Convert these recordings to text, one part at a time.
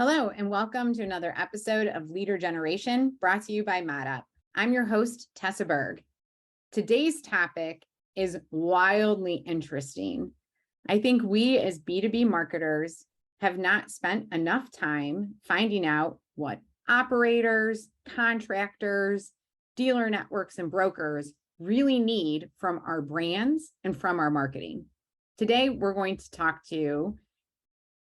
Hello, and welcome to another episode of Leader Generation brought to you by Mod Op. I'm your host, Tessa Burg. Today's topic is wildly interesting. I think we as B2B marketers have not spent enough time finding out what operators, contractors, dealer networks, and brokers really need from our brands and from our marketing. Today, we're going to talk to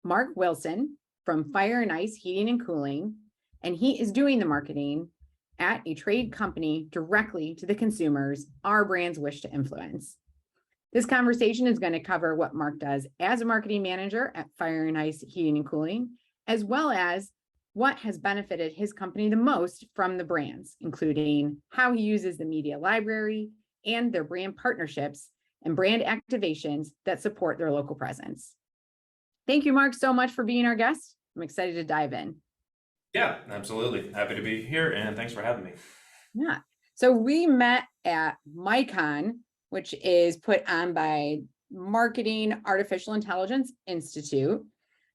Mark Wilson from Fire and Ice Heating and Cooling, and he is doing the marketing at a trade company directly to the consumers our brands wish to influence. This conversation is going to cover what Mark does as a marketing manager at Fire and Ice Heating and Cooling, as well as what has benefited his company the most from the brands, including how he uses the media library and their brand partnerships and brand activations that support their local presence. Thank you, Mark, so much for being our guest. I'm excited to dive in. Yeah, absolutely. Happy to be here, and thanks for having me. Yeah. So we met at MyCon, which is put on by Marketing Artificial Intelligence Institute.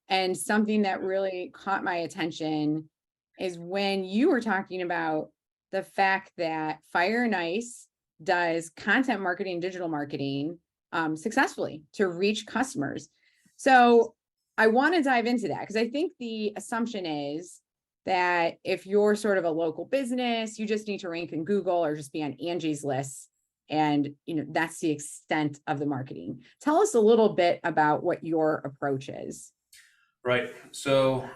And something that really caught my attention is when you were talking about the fact that Fire and Ice does content marketing, digital marketing successfully to reach customers. So I want to dive into that because I think the assumption is that if you're sort of a local business, you just need to rank in Google or just be on Angie's list. And that's the extent of the marketing. Tell us a little bit about what your approach is. Right. So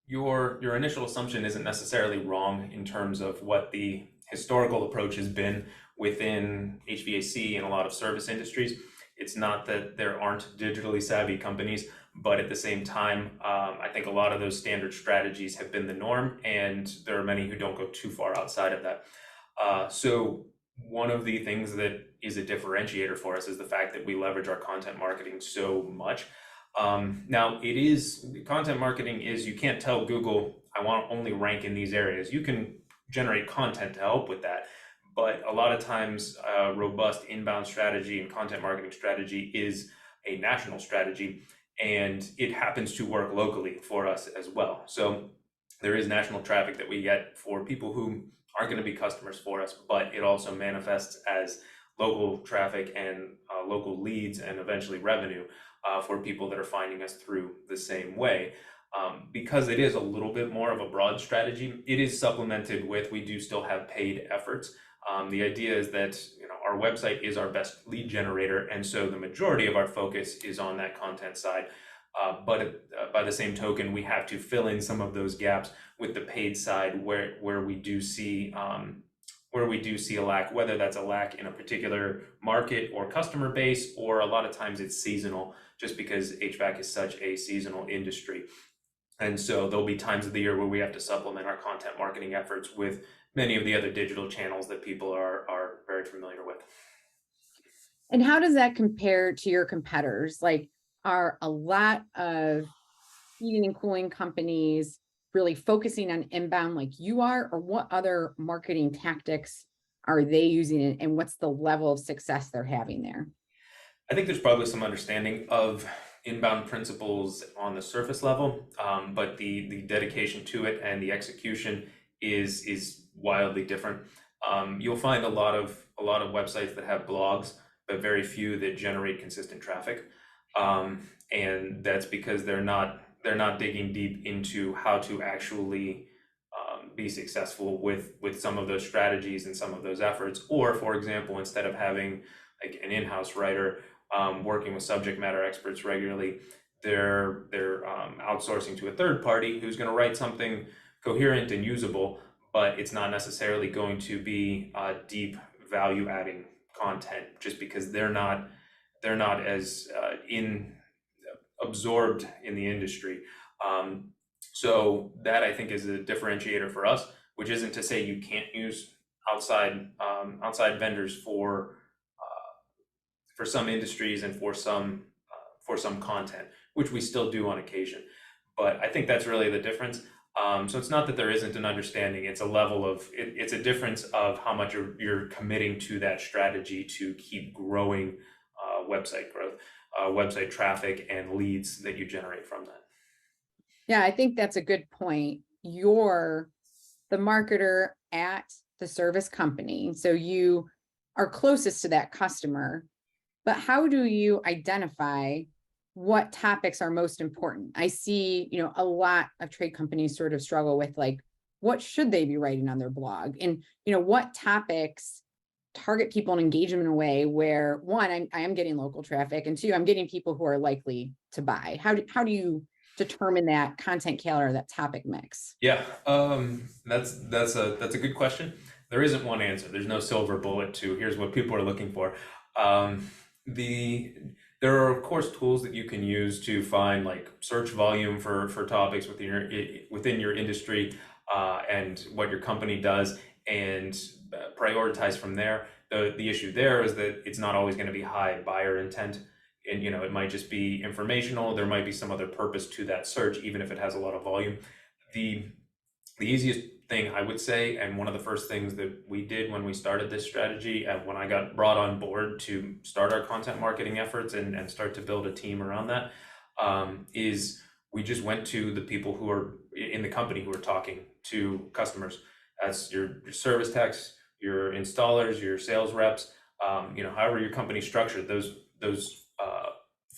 your initial assumption isn't necessarily wrong in terms of what the historical approach has been within HVAC and a lot of service industries. It's not that there aren't digitally savvy companies, but at the same time, I think a lot of those standard strategies have been the norm, and there are many who don't go too far outside of that. So one of the things that is a differentiator for us is the fact that we leverage our content marketing so much. Now, content marketing is, you can't tell Google, I want to only rank in these areas. You can generate content to help with that. But a lot of times, robust inbound strategy and content marketing strategy is a national strategy, and it happens to work locally for us as well. So there is national traffic that we get for people who aren't going to be customers for us, but it also manifests as local traffic and local leads and eventually revenue for people that are finding us through the same way. Because it is a little bit more of a broad strategy, it is supplemented with, we do still have paid efforts. The idea is that our website is our best lead generator, and so the majority of our focus is on that content side. But by the same token, we have to fill in some of those gaps with the paid side, where we do see a lack, whether that's a lack in a particular market or customer base, or a lot of times it's seasonal, just because HVAC is such a seasonal industry. And so there'll be times of the year where we have to supplement our content marketing efforts with many of the other digital channels that people are very familiar with. And how does that compare to your competitors? Like, are a lot of heating and cooling companies really focusing on inbound like you are, or what other marketing tactics are they using, and what's the level of success they're having there? I think there's probably some understanding of inbound principles on the surface level, but the dedication to it and the execution is wildly different. You'll find a lot of websites that have blogs, but very few that generate consistent traffic, and that's because they're not digging deep into how to actually be successful with some of those strategies and some of those efforts. Or, for example, instead of having like an in-house writer working with subject matter experts regularly, they're outsourcing to a third party who's going to write something coherent and usable, but it's not necessarily going to be deep value adding content, just because they're not as absorbed in the industry. So that, I think, is a differentiator for us, which isn't to say you can't use outside vendors for some industries and for some content, which we still do on occasion. But I think that's really the difference. So it's not that there isn't an understanding, it's a level of, it's a difference of how much you're committing to that strategy to keep growing website growth, website traffic, and leads that you generate from that. Yeah, I think that's a good point. You're the marketer at the service company, so you are closest to that customer. But how do you identify what topics are most important? I see, a lot of trade companies sort of struggle with like, what should they be writing on their blog? And, what topics target people and engage them in a way where one, I am getting local traffic, and two, I'm getting people who are likely to buy. How do you determine that content calendar, that topic mix? Yeah, that's a good question. There isn't one answer. There's no silver bullet to here's what people are looking for. Um, the there are of course tools that you can use to find like search volume for topics within your industry and what your company does, and prioritize from there. The issue there is that it's not always going to be high buyer intent, and it might just be informational. There might be some other purpose to that search, even if it has a lot of volume. The the easiest thing I would say, and one of the first things that we did when we started this strategy, and when I got brought on board to start our content marketing efforts and start to build a team around that, is we just went to the people who are in the company who are talking to customers. That's your service techs, your installers, your sales reps, however your company's structured, those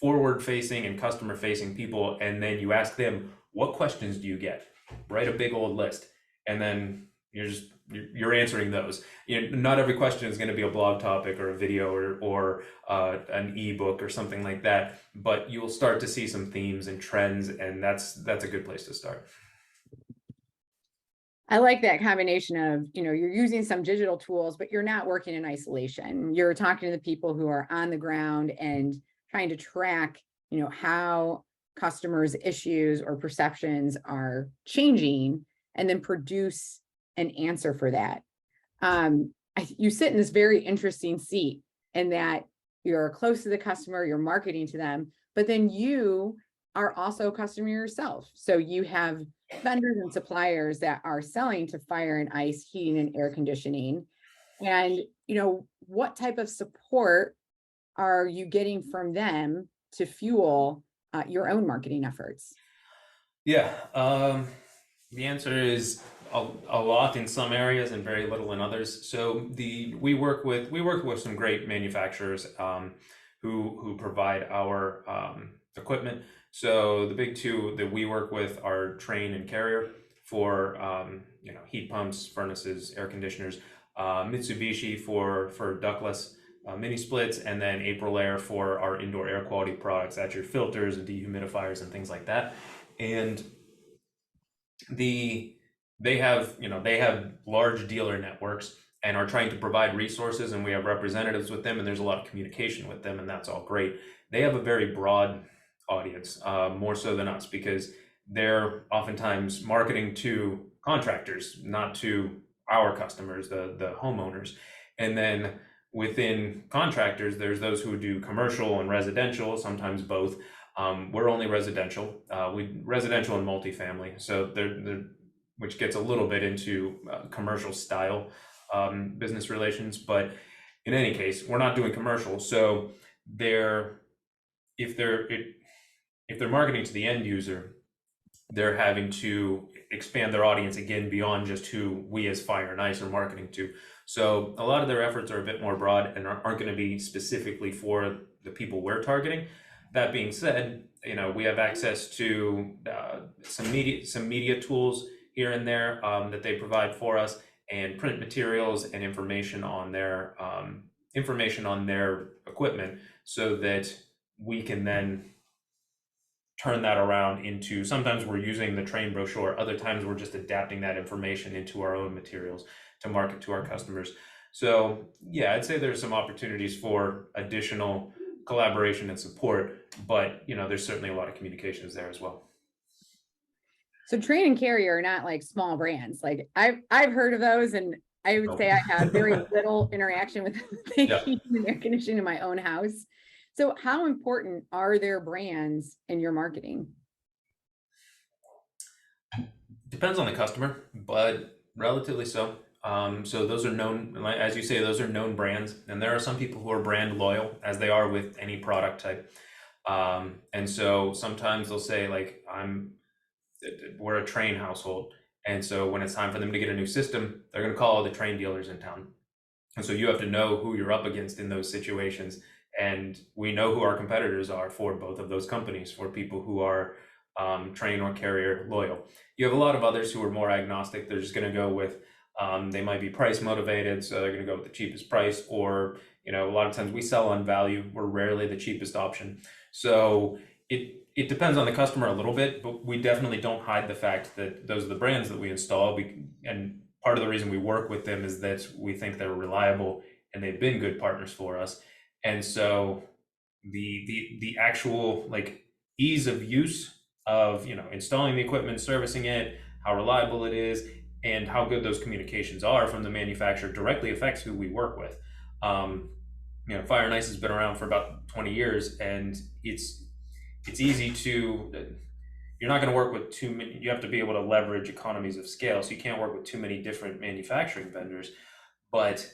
forward facing and customer facing people, and then you ask them, what questions do you get? Write a big old list, and then you're answering those. Not every question is going to be a blog topic or a video or an ebook or something like that, but you'll start to see some themes and trends, and that's a good place to start. I like that combination of, you're using some digital tools, but you're not working in isolation. You're talking to the people who are on the ground and trying to track, how customers' issues or perceptions are changing, and then produce an answer for that. You sit in this very interesting seat in that you're close to the customer, you're marketing to them, but then you are also a customer yourself. So you have vendors and suppliers that are selling to fire and ice, heating and air conditioning. And, what type of support are you getting from them to fuel your own marketing efforts? Yeah, the answer is a lot in some areas and very little in others. So we work with some great manufacturers who provide our equipment. So the big two that we work with are Train and Carrier for heat pumps, furnaces, air conditioners. Mitsubishi for ductless mini splits, and then Aprilaire for our indoor air quality products. That's your filters and dehumidifiers and things like that. And the they have large dealer networks and are trying to provide resources, and we have representatives with them, and there's a lot of communication with them, and that's all great. They have a very broad audience, more so than us, because they're oftentimes marketing to contractors, not to our customers, the homeowners. And then within contractors, there's those who do commercial and residential, sometimes both. We're only residential. We residential and multifamily, so they're which gets a little bit into commercial style business relations. But in any case, we're not doing commercial. So they're if they're if they're marketing to the end user, they're having to expand their audience again beyond just who we as Fire and Ice are marketing to. So a lot of their efforts are a bit more broad and aren't going to be specifically for the people we're targeting. That being said, we have access to some media tools here and there that they provide for us, and print materials and information on their equipment, so that we can then turn that around into, sometimes we're using the Train brochure, other times we're just adapting that information into our own materials to market to our customers. So yeah, I'd say there's some opportunities for additional collaboration and support, but there's certainly a lot of communications there as well. So Train and Carrier are not like small brands. Like I've heard of those, and I would say I have very little interaction with the Yeah. heating and air conditioning in my own house. So how important are their brands in your marketing? Depends on the customer, but relatively so. So those are known, as you say, those are known brands, and there are some people who are brand loyal, as they are with any product type. And so sometimes they'll say, like, we're a train household. And so when it's time for them to get a new system, they're going to call all the train dealers in town. And so you have to know who you're up against in those situations. And we know who our competitors are for both of those companies, for people who are train or carrier loyal. You have a lot of others who are more agnostic. They're just going to go with, they might be price motivated, so they're going to go with the cheapest price, or, a lot of times we sell on value. We're rarely the cheapest option. So it depends on the customer a little bit, but we definitely don't hide the fact that those are the brands that we install. And part of the reason we work with them is that we think they're reliable and they've been good partners for us. And so the actual like ease of use of installing the equipment, servicing it, how reliable it is, and how good those communications are from the manufacturer directly affects who we work with. Fire and Ice has been around for about 20 years, and it's easy to, you're not going to work with too many. You have to be able to leverage economies of scale, so you can't work with too many different manufacturing vendors. But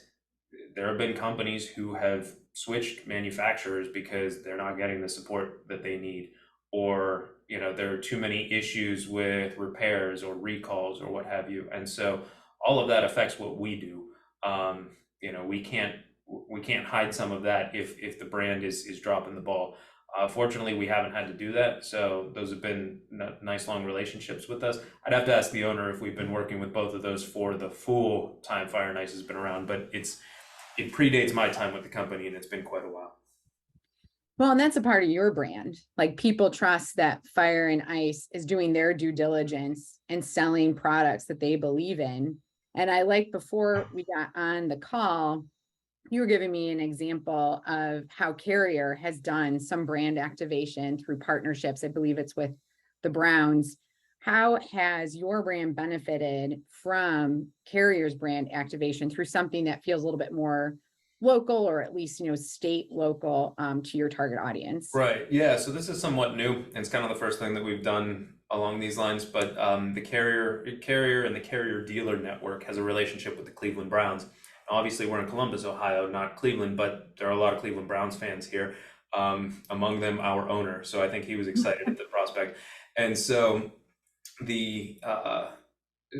there have been companies who have switched manufacturers because they're not getting the support that they need, or there are too many issues with repairs or recalls or what have you. And so all of that affects what we do. We can't hide some of that if the brand is dropping the ball. Fortunately, we haven't had to do that, so those have been nice long relationships with us. I'd have to ask the owner if we've been working with both of those for the full time Fire and Ice has been around, but it predates my time with the company, and it's been quite a while. Well, and that's a part of your brand. Like, people trust that Fire and Ice is doing their due diligence and selling products that they believe in. And I like, before we got on the call, you were giving me an example of how Carrier has done some brand activation through partnerships. I believe it's with the Browns. How has your brand benefited from Carrier's brand activation through something that feels a little bit more local, or at least, state local, to your target audience? Right. Yeah. So this is somewhat new, and it's kind of the first thing that we've done along these lines. But the carrier and the carrier dealer network has a relationship with the Cleveland Browns. Obviously, we're in Columbus, Ohio, not Cleveland, but there are a lot of Cleveland Browns fans here. Among them, our owner. So I think he was excited at the prospect. And so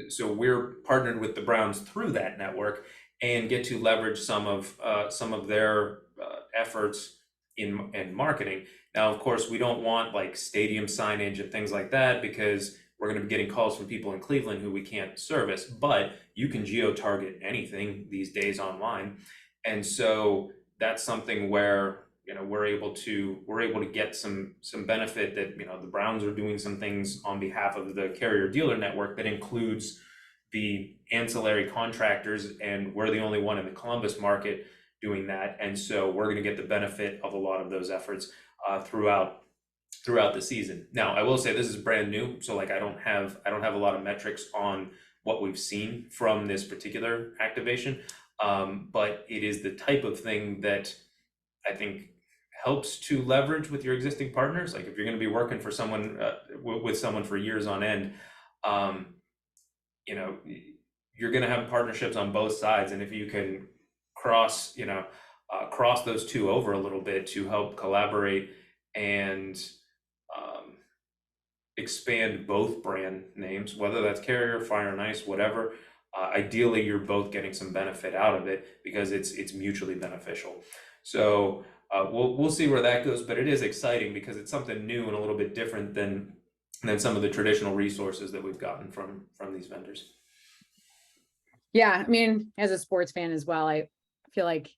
so we're partnered with the Browns through that network and get to leverage some of their efforts in marketing. Now, of course, we don't want like stadium signage and things like that, because we're going to be getting calls from people in Cleveland who we can't service. But you can geo-target anything these days online, and so that's something where we're able to get some benefit that the Browns are doing some things on behalf of the carrier dealer network that includes the ancillary contractors, and we're the only one in the Columbus market doing that. And so we're going to get the benefit of a lot of those efforts throughout the season. Now, I will say this is brand new, so like I don't have a lot of metrics on what we've seen from this particular activation, but it is the type of thing that I think helps to leverage with your existing partners. Like, if you're going to be working for someone with someone for years on end, you're going to have partnerships on both sides, and if you can cross those two over a little bit to help collaborate and expand both brand names, whether that's Carrier, Fire and Ice, whatever, ideally you're both getting some benefit out of it because it's mutually beneficial. So we'll see where that goes, but it is exciting because it's something new and a little bit different than some of the traditional resources that we've gotten from these vendors. Yeah, I mean, as a sports fan as well, I feel like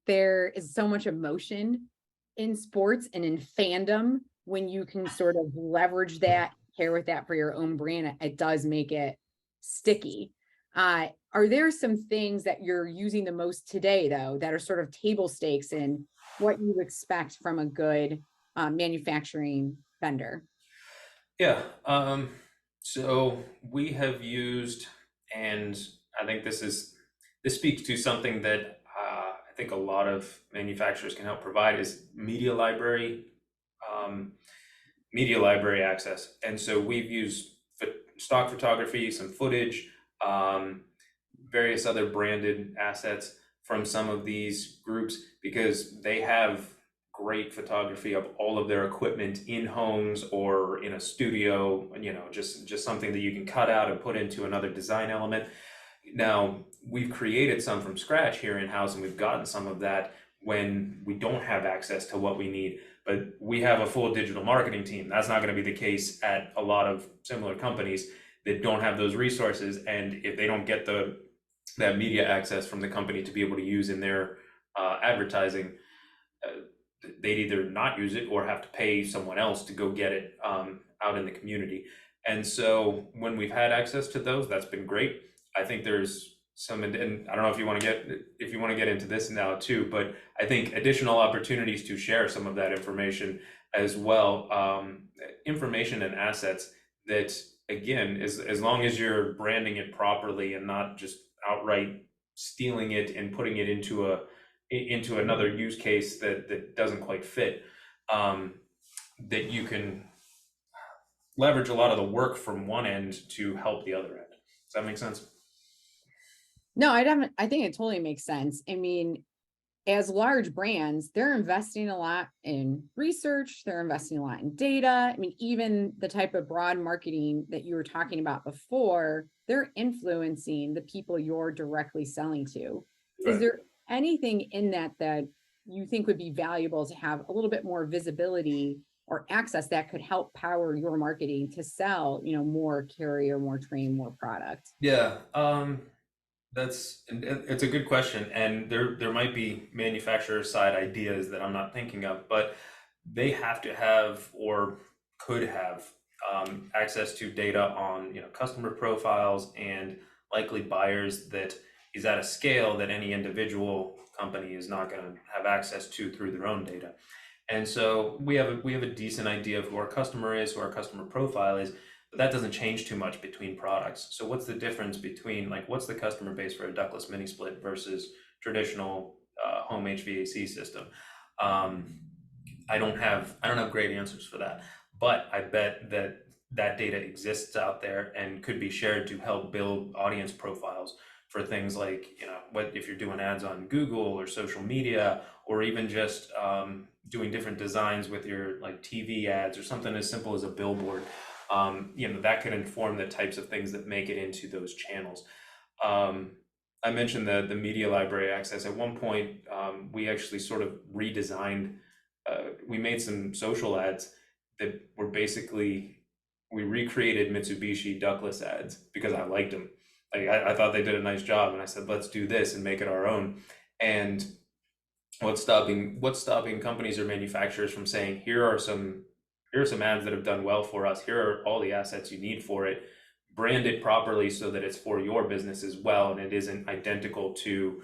there is so much emotion in sports and in fandom. When you can sort of leverage that, pair with that for your own brand, it does make it sticky. Are there some things that you're using the most today, though, that are sort of table stakes in what you expect from a good manufacturing vendor? Yeah. So we have used, and I think this speaks to something that I think a lot of manufacturers can help provide, is media library access. And so we've used stock photography, some footage, various other branded assets from some of these groups, because they have great photography of all of their equipment in homes or in a studio, just something that you can cut out and put into another design element. Now, we've created some from scratch here in-house, and we've gotten some of that when we don't have access to what we need. But we have a full digital marketing team. That's not going to be the case at a lot of similar companies that don't have those resources. And if they don't get that media access from the company to be able to use in their advertising, they'd either not use it or have to pay someone else to go get it out in the community. And so when we've had access to those, that's been great. I think there's some, and I don't know if you want to get into this now too, but I think additional opportunities to share some of that information as well, information and assets that, again, as long as you're branding it properly and not just outright stealing it and putting it into another use case that doesn't quite fit, that you can leverage a lot of the work from one end to help the other end. Does that make sense? No, I think it totally makes sense. I mean, as large brands, they're investing a lot in research, they're investing a lot in data. I mean, even the type of broad marketing that you were talking about before, they're influencing the people you're directly selling to. Is Right. there anything in that you think would be valuable to have a little bit more visibility or access that could help power your marketing to sell, more carrier, more train, more product? Yeah, it's a good question, and there might be manufacturer side ideas that I'm not thinking of, but they have to have or could have access to data on customer profiles and likely buyers that is at a scale that any individual company is not going to have access to through their own data. And so we have a decent idea of who our customer is, who our customer profile is, but that doesn't change too much between products. So what's the difference between, like, what's the customer base for a ductless mini split versus traditional home HVAC system? I don't have great answers for that, but I bet that data exists out there and could be shared to help build audience profiles for things like, what if you're doing ads on Google or social media, or even just doing different designs with your like TV ads or something as simple as a billboard. That could inform the types of things that make it into those channels. I mentioned the media library access. At one point, we actually sort of redesigned, we made some social ads that were basically, we recreated Mitsubishi ductless ads because I liked them. Like, I thought they did a nice job, and I said, let's do this and make it our own. And what's stopping companies or manufacturers from saying, here are some ads that have done well for us, here are all the assets you need for it, brand it properly so that it's for your business as well, and it isn't identical to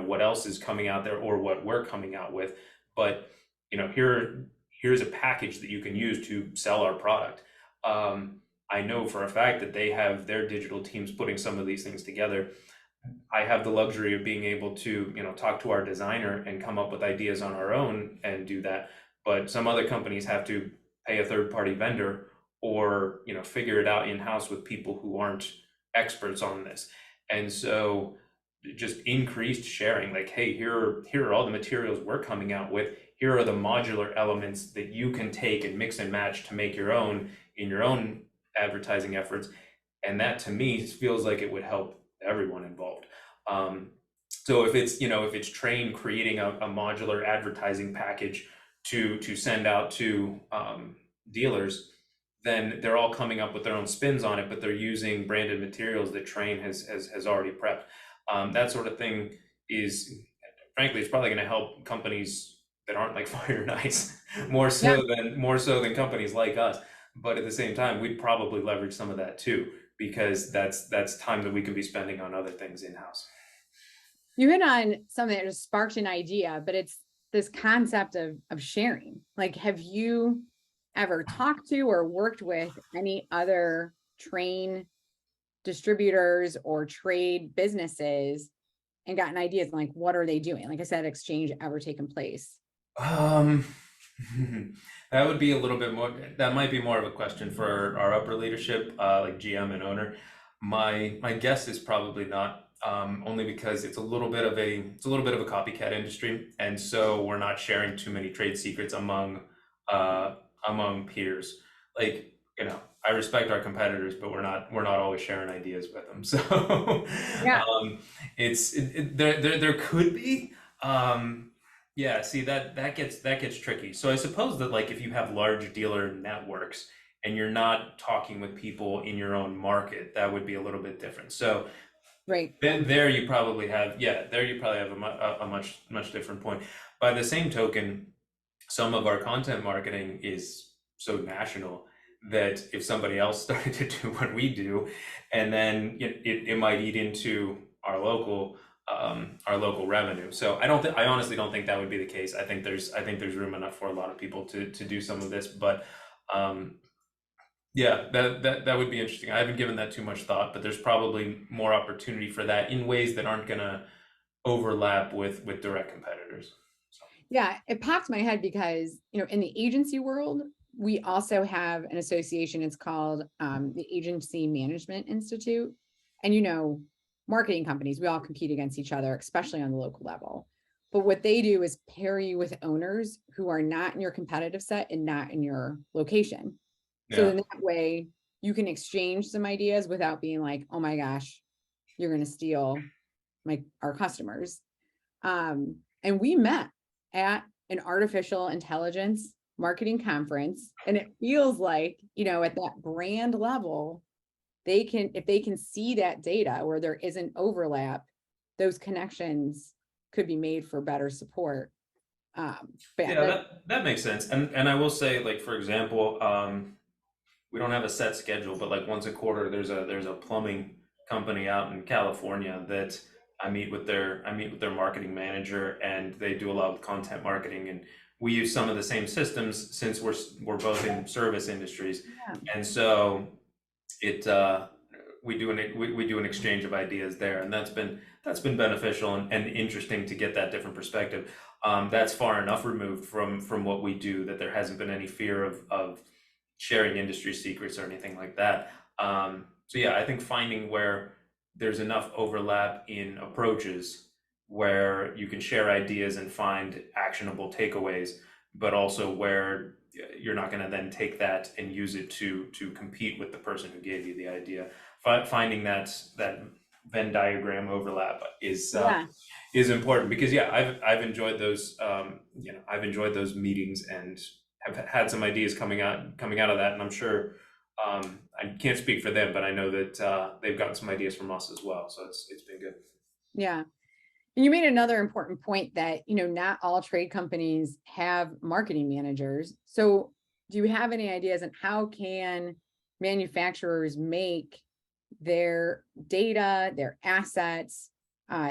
what else is coming out there or what we're coming out with, but here's a package that you can use to sell our product. I know for a fact that they have their digital teams putting some of these things together. I have the luxury of being able to, talk to our designer and come up with ideas on our own and do that. But some other companies have to pay a third-party vendor or, figure it out in-house with people who aren't experts on this. And so just increased sharing, like, hey, here are all the materials we're coming out with. Here are the modular elements that you can take and mix and match to make your own in your own advertising efforts. And that, to me, feels like it would help everyone involved. So if it's Train creating a modular advertising package to send out to dealers, then they're all coming up with their own spins on it, but they're using branded materials that Train has already prepped. That sort of thing is, frankly, it's probably going to help companies that aren't like Fire and Ice more so than companies like us. But at the same time, we'd probably leverage some of that too, because that's time that we could be spending on other things in-house. You hit on something that just sparked an idea, but it's this concept of sharing. Like, have you ever talked to or worked with any other Train distributors or trade businesses and gotten ideas like, what are they doing? Like, I said, exchange ever taken place? That would be a little bit more, that might be more of a question for our upper leadership, like GM and owner. My guess is probably not. only because it's a little bit of a copycat industry, and so we're not sharing too many trade secrets uh, among peers. Like, I respect our competitors, but we're not always sharing ideas with them. So Yeah, there could be. Yeah, see, that gets tricky. So I suppose that, like, if you have large dealer networks and you're not talking with people in your own market, that would be a little bit different. So right. then there you probably have, yeah, there you probably have a much different point. By the same token, some of our content marketing is so national that if somebody else started to do what we do, and then it might eat into our local revenue. So I honestly don't think that would be the case. I think there's room enough for a lot of people to do some of this, but um, yeah, that would be interesting. I haven't given that too much thought, but there's probably more opportunity for that in ways that aren't gonna overlap with direct competitors. So, Yeah, it popped my head because, in the agency world, we also have an association. It's called the Agency Management Institute. And, marketing companies, we all compete against each other, especially on the local level. But what they do is pair you with owners who are not in your competitive set and not in your location. So yeah, then that way you can exchange some ideas without being like, oh my gosh, you're going to steal our customers. And we met at an artificial intelligence marketing conference, and it feels like, at that brand level, if they can see that data where there isn't overlap, those connections could be made for better support. But yeah, yeah, that makes sense. And I will say, like, for example, we don't have a set schedule, but like once a quarter, there's a plumbing company out in California that I meet with their marketing manager, and they do a lot of content marketing, and we use some of the same systems since we're both in service industries, yeah, and so it we do an exchange of ideas there, and that's been beneficial and interesting to get that different perspective. That's far enough removed from what we do that there hasn't been any fear of sharing industry secrets or anything like that. So yeah, I think finding where there's enough overlap in approaches where you can share ideas and find actionable takeaways, but also where you're not going to then take that and use it to compete with the person who gave you the idea. Finding that Venn diagram overlap yeah, is important, because yeah, I've enjoyed those I've enjoyed those meetings and have had some ideas coming out of that, and I'm sure I can't speak for them, but I know that they've gotten some ideas from us as well, so it's been good. yeah. And you made another important point that, not all trade companies have marketing managers. So do you have any ideas on how can manufacturers make their data, their assets,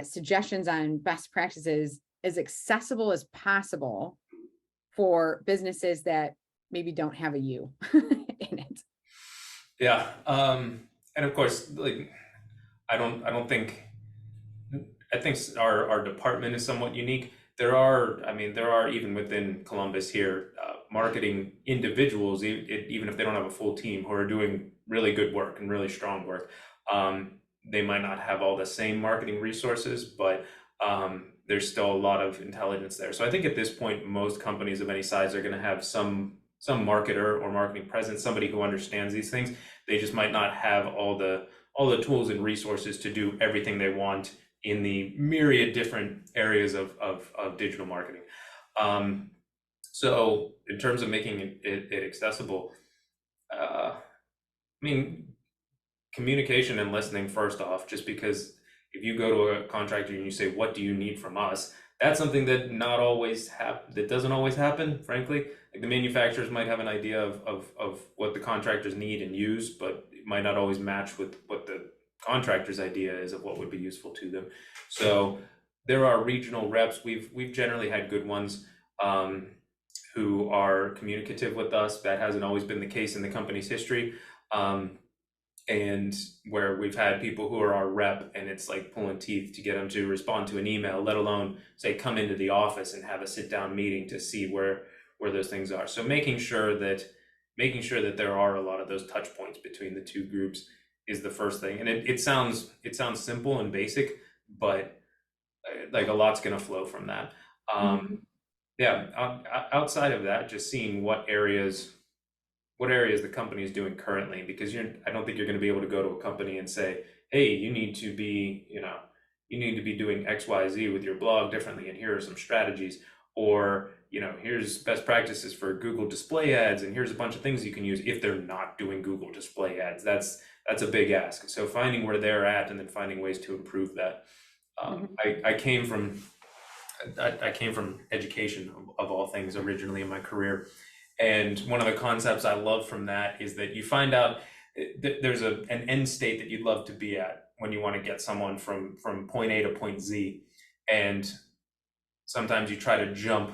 suggestions on best practices as accessible as possible for businesses that maybe don't have a U in it? Yeah, and of course, like, I don't think I think our department is somewhat unique. There are even within Columbus here, marketing individuals, even if they don't have a full team, who are doing really good work and really strong work. They might not have all the same marketing resources, but there's still a lot of intelligence there. So I think at this point, most companies of any size are going to have some marketer or marketing presence, somebody who understands these things. They just might not have all the tools and resources to do everything they want in the myriad different areas of digital marketing. Um, so in terms of making it accessible, I mean, communication and listening first off, just because if you go to a contractor and you say, what do you need from us? That's something that not always that doesn't always happen, frankly. Like, the manufacturers might have an idea of what the contractors need and use, but it might not always match with what the contractor's idea is of what would be useful to them. So there are regional reps. We've generally had good ones, who are communicative with us. That hasn't always been the case in the company's history. And where we've had people who are our rep, and it's like pulling teeth to get them to respond to an email, let alone say come into the office and have a sit down meeting to see where those things are. So making sure that there are a lot of those touch points between the two groups is the first thing. And it sounds simple and basic, but like a lot's going to flow from that. Mhm. Yeah, outside of that, just seeing what areas the company is doing currently, because I don't think you're going to be able to go to a company and say, hey, you need to be, you need to be doing XYZ with your blog differently, and here are some strategies, or, here's best practices for Google display ads, and here's a bunch of things you can use if they're not doing Google display ads. That's a big ask. So finding where they're at and then finding ways to improve that. Mhm. I came from education of all things originally in my career. And one of the concepts I love from that is that you find out that there's an end state that you'd love to be at when you want to get someone from point A to point Z. And sometimes you try to jump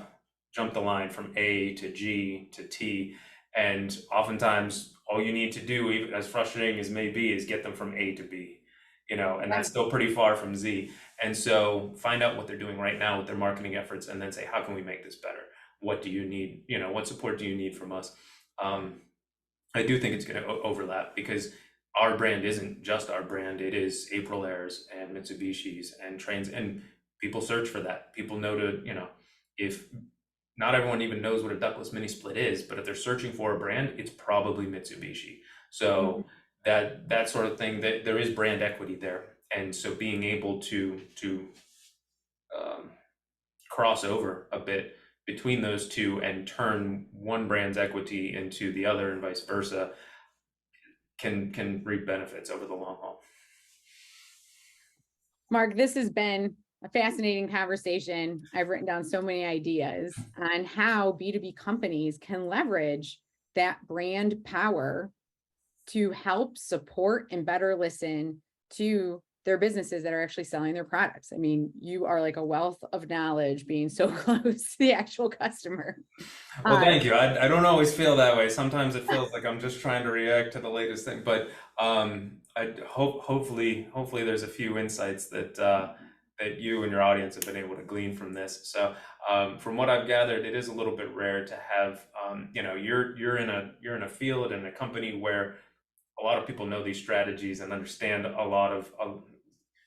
the line from A to G to T. And oftentimes all you need to do, even as frustrating as may be, is get them from A to B, and Yeah. that's still pretty far from Z. And so find out what they're doing right now with their marketing efforts, and then say, how can we make this better? What do you need? What support do you need from us? I do think it's going to overlap, because our brand isn't just our brand. It is Aprilairs and Mitsubishis and trains, and people search for that. People know if not everyone even knows what a ductless mini split is, but if they're searching for a brand, it's probably Mitsubishi. Mhm. So that sort of thing, that there is brand equity there. And so being able to um, cross over a bit between those two and turn one brand's equity into the other and vice versa can reap benefits over the long haul. Mark, this has been a fascinating conversation. I've written down so many ideas on how B2B companies can leverage that brand power to help support and better listen to their businesses that are actually selling their products. I mean, you are like a wealth of knowledge, being so close to the actual customer. Well, Uh, thank you. I don't always feel that way. Sometimes it feels like I'm just trying to react to the latest thing, but I hopefully there's a few insights that you and your audience have been able to glean from this. So from what I've gathered, it is a little bit rare to have you're in a field and a company where a lot of people know these strategies and understand a lot of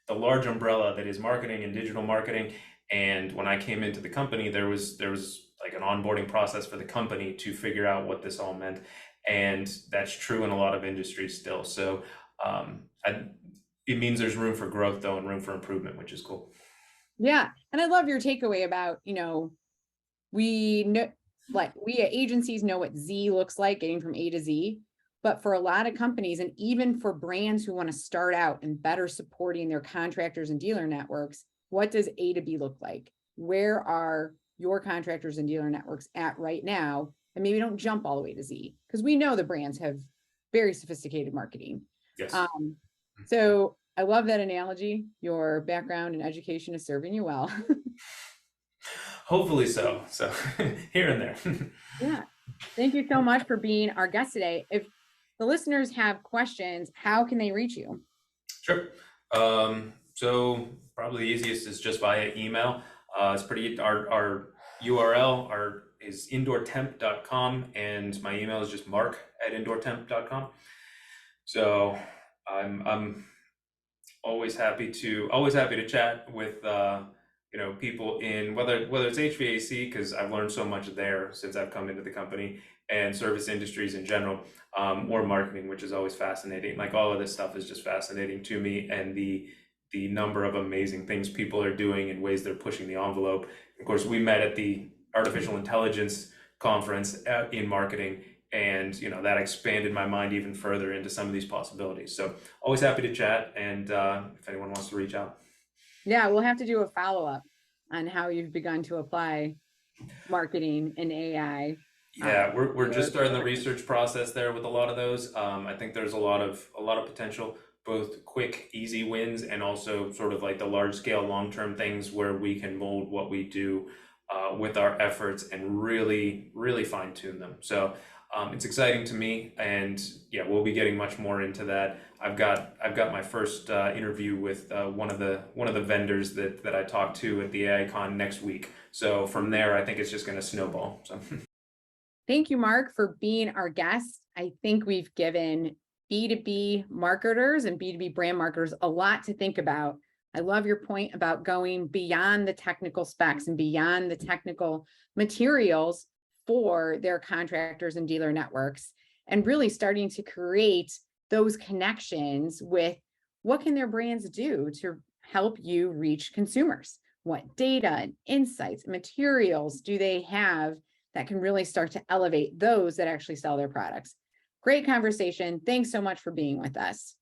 the large umbrella that is marketing and digital marketing. And when I came into the company, there was like an onboarding process for the company to figure out what this all meant, and that's true in a lot of industries still. So it means there's room for growth though, and room for improvement, which is cool. yeah. And I love your takeaway about, we know, like we agencies know what Z looks like, getting from A to Z. But for a lot of companies, and even for brands who want to start out and better supporting their contractors and dealer networks, what does A to B look like? Where are your contractors and dealer networks at right now? And maybe don't jump all the way to Z, because we know the brands have very sophisticated marketing. Yes. Um, so I love that analogy. Your background and education is serving you well. Hopefully so. So here and there. Yeah. Thank you so much for being our guest today. If the listeners have questions, how can they reach you? Sure. So probably the easiest is just via email. It's pretty, our URL is indoortemp.com, and my email is just mark@indoortemp.com. So I'm always happy to chat with people in whether it's HVAC, because I've learned so much there since I've come into the company, and service industries in general, or marketing, which is always fascinating. Like all of this stuff is just fascinating to me, and the number of amazing things people are doing and ways they're pushing the envelope. Of course, we met at the artificial intelligence conference in marketing, and that expanded my mind even further into some of these possibilities. So always happy to chat, and if anyone wants to reach out. Yeah, we'll have to do a follow-up on how you've begun to apply marketing and AI. Yeah, we're just starting the Your research process there with a lot of those. I think there's a lot of potential, both quick, easy wins, and also sort of like the large scale, long term things where we can mold what we do with our efforts and really, really fine tune them. So it's exciting to me, and yeah, we'll be getting much more into that. I've got my first interview with one of the vendors that I talked to at the AICon next week. So from there, I think it's just going to snowball. So. Thank you, Mark, for being our guest. I think we've given B2B marketers and B2B brand marketers a lot to think about. I love your point about going beyond the technical specs and beyond the technical materials for their contractors and dealer networks, and really starting to create those connections with what can their brands do to help you reach consumers? What data and insights and materials do they have that can really start to elevate those that actually sell their products? Great conversation. Thanks so much for being with us.